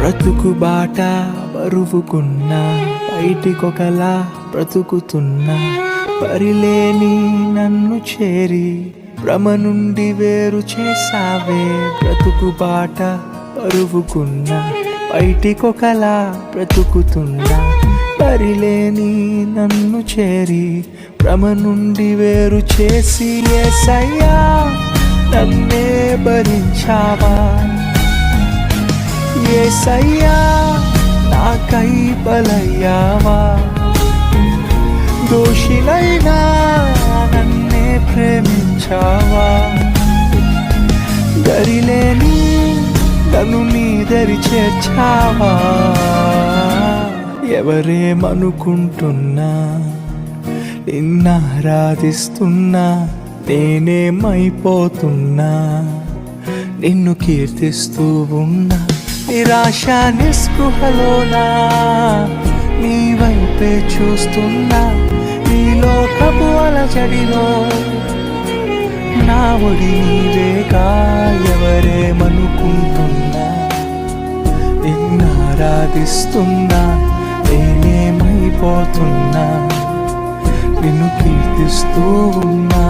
బ్రతుకు బాట బరువుకున్నా బయటికొకలా బ్రతుకుతున్నా పరిలేని నన్ను చేరి భ్రమ నుండి వేరు చేసావే బ్రతుకు బాట బరువుకున్నా బయటికొకలా బ్రతుకుతున్నా పరిలేని నన్ను చేరి భ్రమ నుండి వేరు చేసి యేసయ్యా నన్నే భరించావా యేసయ్యా నాకై బలయ్యావా దోషినైనా నన్నే ప్రేమించావా దరిలేని నన్ను నీ దరి చేర్చావా ఎవరేమనుకుంటున్నా నిన్నారాధిస్తున్నా నేనేమైపోతున్నా నిన్ను కీర్తిస్తూ ఉన్నా నిరాశ నిస్పృహలోనా నీ వైపే చూస్తున్నా నీ లోకపు అలజడిలో నా ఒడి నీవేగా ఎవరేమనుకుంటున్నా నిన్నారాధిస్తున్నా నేనేమైపోతున్నా నిన్ను కీర్తిస్తూ ఉన్నా